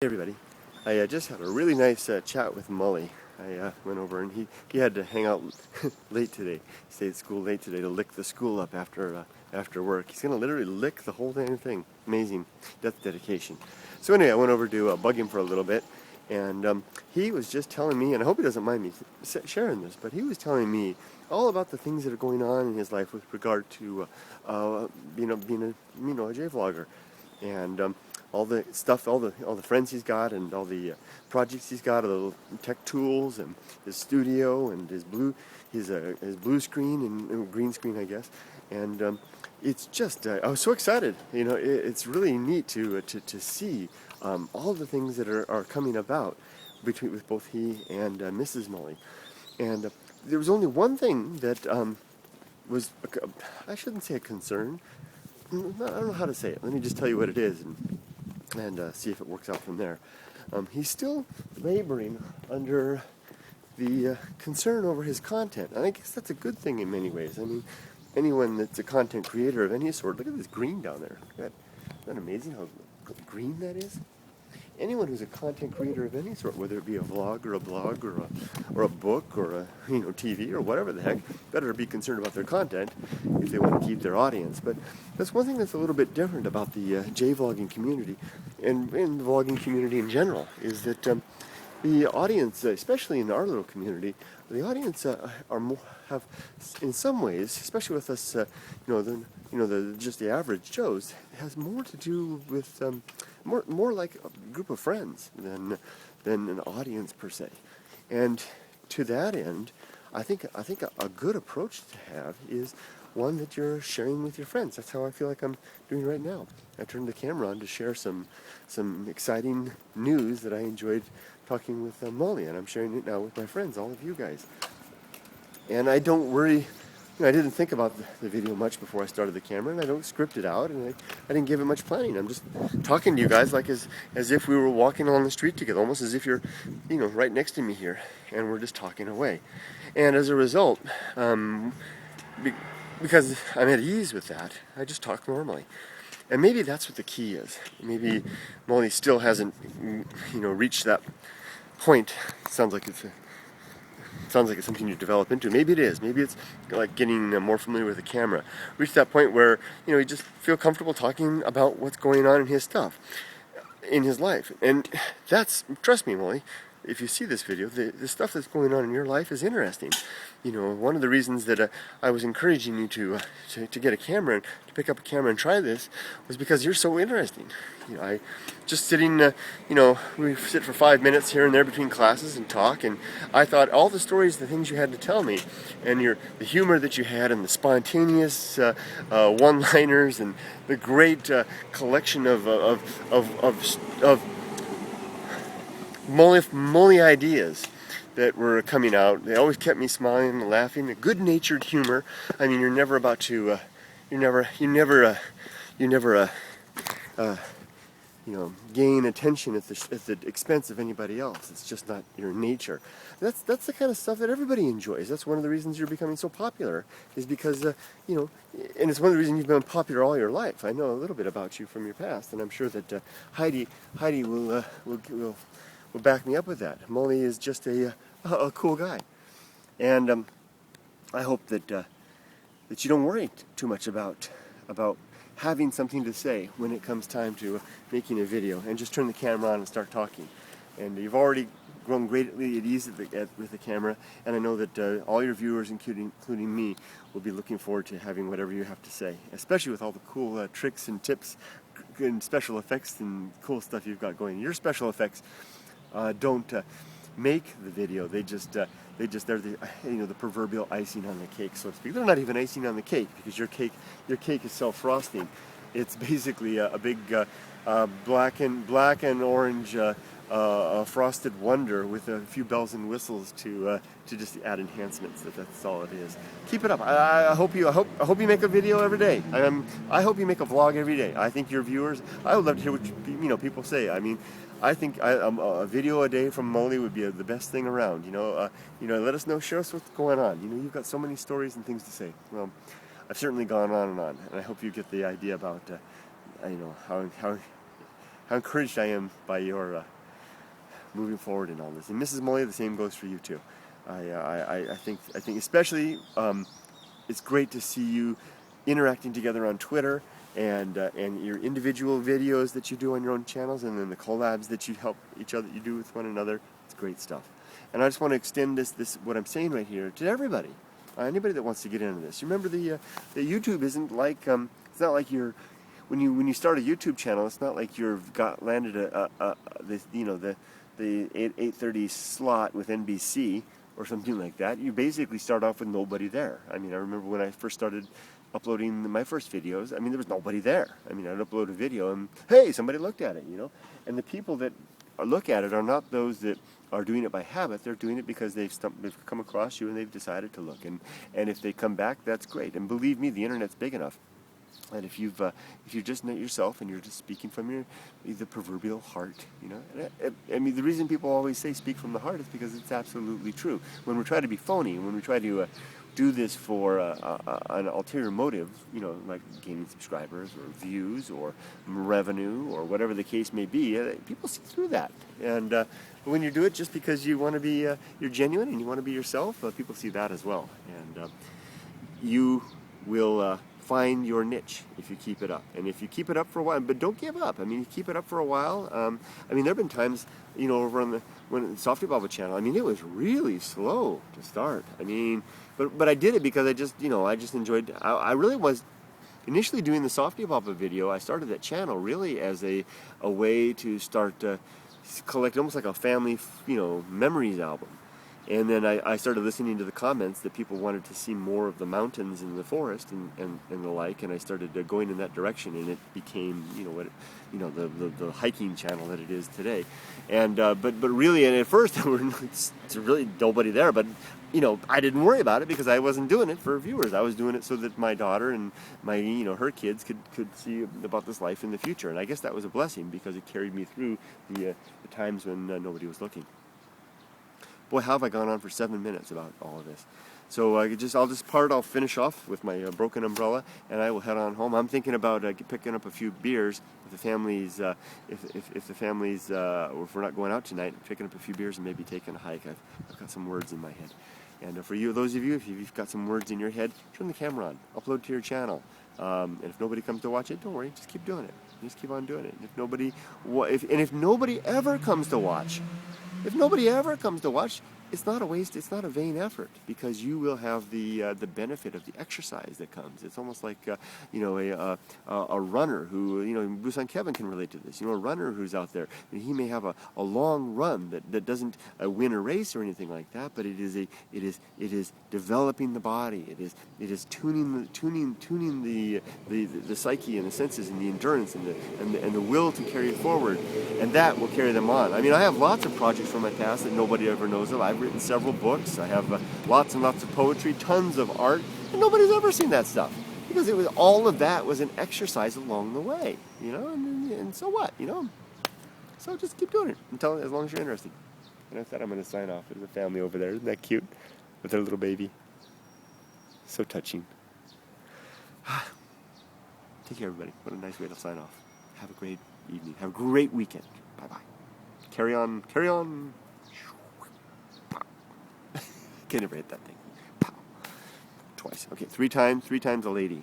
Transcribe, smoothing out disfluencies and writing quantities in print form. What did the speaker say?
Hey everybody, I just had a really nice chat with Mully. I went over and he had to hang out late today, stay at school late today to lick the school up after work. He's going to literally lick the whole damn thing. Amazing. That's dedication. So anyway, I went over to bug him for a little bit, and he was just telling me, and I hope he doesn't mind me sharing this, but he was telling me all about the things that are going on in his life with regard to being a J-vlogger, and all the stuff, all the friends he's got, and all the projects he's got, all the tech tools, and his studio, and his blue screen and green screen, I guess. And it's just I was so excited. It's really neat to see all the things that are coming about with both he and Mrs. Mully. And there was only one thing that was I shouldn't say a concern. I don't know how to say it. Let me just tell you what it is, and see if it works out from there. He's still laboring under the concern over his content. And I guess that's a good thing in many ways. I mean, anyone that's a content creator of any sort, look at this green down there. Isn't that amazing how green that is? Anyone who's a content creator of any sort, whether it be a vlog or a blog or a book or a TV or whatever the heck, better be concerned about their content if they want to keep their audience. But that's one thing that's a little bit different about the J-vlogging community and the vlogging community in general, is that the audience, especially in our little community, the audience have in some ways, especially with us, just the average Joes, has more to do with more like a group of friends than an audience per se. And to that end, I think a good approach to have is one that you're sharing with your friends. That's how I feel like I'm doing right now. I turned the camera on to share some exciting news that I enjoyed talking with Mully, and I'm sharing it now with my friends, all of you guys. And I don't worry. I didn't think about the video much before I started the camera, and I don't script it out, and I didn't give it much planning. I'm just talking to you guys like as if we were walking along the street together, almost as if you're, right next to me here, and we're just talking away. And as a result, because I'm at ease with that, I just talk normally. And maybe that's what the key is. Maybe Mully still hasn't, reached that point. Sounds like it's something you develop into. Maybe it is. Maybe it's like getting more familiar with the camera. Reach that point where you just feel comfortable talking about what's going on in his stuff, in his life. And trust me, Mully, if you see this video, the stuff that's going on in your life is interesting. One of the reasons that I was encouraging you to get a camera, and to pick up a camera and try this, was because you're so interesting. I just sitting, we sit for 5 minutes here and there between classes and talk, and I thought all the stories, the things you had to tell me, and the humor that you had, and the spontaneous one-liners, and the great collection of Mully ideas that were coming out. They always kept me smiling and laughing. A good-natured humor. I mean, you're never about to, gain attention at the expense of anybody else. It's just not your nature. That's the kind of stuff that everybody enjoys. That's one of the reasons you're becoming so popular, is because and it's one of the reasons you've been popular all your life. I know a little bit about you from your past, and I'm sure that Heidi will back me up with that. Mully is just a cool guy, and I hope that you don't worry too much about having something to say when it comes time to making a video, and just turn the camera on and start talking. And you've already grown greatly at ease with the camera, and I know that all your viewers, including me, will be looking forward to having whatever you have to say, especially with all the cool tricks and tips and special effects and cool stuff you've got going. Your special effects don't make the video. They're the proverbial icing on the cake, so to speak. They're not even icing on the cake, because your cake is self-frosting. It's basically a big black and orange frosted wonder with a few bells and whistles to just add enhancements. That's all it is. Keep it up. I hope you make a video every day. I hope you make a vlog every day. I think your viewers. I would love to hear what people say. I mean, I think a video a day from Mully would be the best thing around. Let us know, share us what's going on. You've got so many stories and things to say. Well, I've certainly gone on, and I hope you get the idea about how how encouraged I am by your moving forward in all this. And Mrs. Mully, the same goes for you too. I think especially it's great to see you interacting together on Twitter, and your individual videos that you do on your own channels, and then the collabs that you help each other, you do with one another. It's great stuff. And I just want to extend this what I'm saying right here to everybody, anybody that wants to get into this. You remember the YouTube isn't like it's not like you're when you start a YouTube channel. It's not like you've landed the 8:30 slot with NBC or something like that. You basically start off with nobody there. I mean, I remember when I first started uploading my first videos, I mean, there was nobody there. I mean, I'd upload a video and, hey, somebody looked at it, you know? And the people that look at it are not those that are doing it by habit. They're doing it because they've come across you and they've decided to look. And if they come back, that's great. And believe me, the internet's big enough. And if you're just not yourself and you're just speaking from the proverbial heart, you know, I mean, the reason people always say speak from the heart is because it's absolutely true. When we try to be phony, when we try to do this for an ulterior motive, you know, like gaining subscribers or views or revenue or whatever the case may be, people see through that. And when you do it just because you want to be, you're genuine and you want to be yourself, people see that as well. And you will find your niche if you keep it up. And if you keep it up for a while, but don't give up. I mean, you keep it up for a while. I mean, there have been times, you know, over on the Softy Baba channel, I mean, it was really slow to start. I mean, but I did it because I just enjoyed, I really was initially doing the Softy Baba video. I started that channel really as a way to start collect almost like a family, you know, memories album. And then I started listening to the comments that people wanted to see more of the mountains and the forest and the like, and I started going in that direction, and it became, you know, the hiking channel that it is today. And but really, and at first there was really nobody there, but you know, I didn't worry about it because I wasn't doing it for viewers. I was doing it so that my daughter and her kids could see about this life in the future. And I guess that was a blessing because it carried me through the times when nobody was looking. Boy, how have I gone on for 7 minutes about all of this? So I'll finish off with my broken umbrella, and I will head on home. I'm thinking about picking up a few beers if the families, if we're not going out tonight, picking up a few beers and maybe taking a hike. I've got some words in my head. And for you, those of you, if you've got some words in your head, turn the camera on, upload to your channel. And if nobody comes to watch it, don't worry, just keep doing it. Just keep on doing it. And if nobody ever comes to watch, it's not a waste. It's not a vain effort because you will have the benefit of the exercise that comes. It's almost like a runner who, you know, Busan Kevin can relate to this. You know, a runner who's out there, and he may have a long run that doesn't win a race or anything like that, but it is developing the body. It is tuning the psyche and the senses and the endurance and the will to carry it forward, and that will carry them on. I mean, I have lots of projects from my past that nobody ever knows of. I've written several books. I have lots and lots of poetry, tons of art, and nobody's ever seen that stuff because all of that was an exercise along the way, you know. And so what, you know? So just keep doing it as long as you're interested. And I thought I'm going to sign off. There's a family over there. Isn't that cute? With their little baby. So touching. Take care, everybody. What a nice way to sign off. Have a great evening. Have a great weekend. Bye-bye. Carry on. Carry on. Can't ever hit that thing. Pow. Twice. Okay, three times a lady.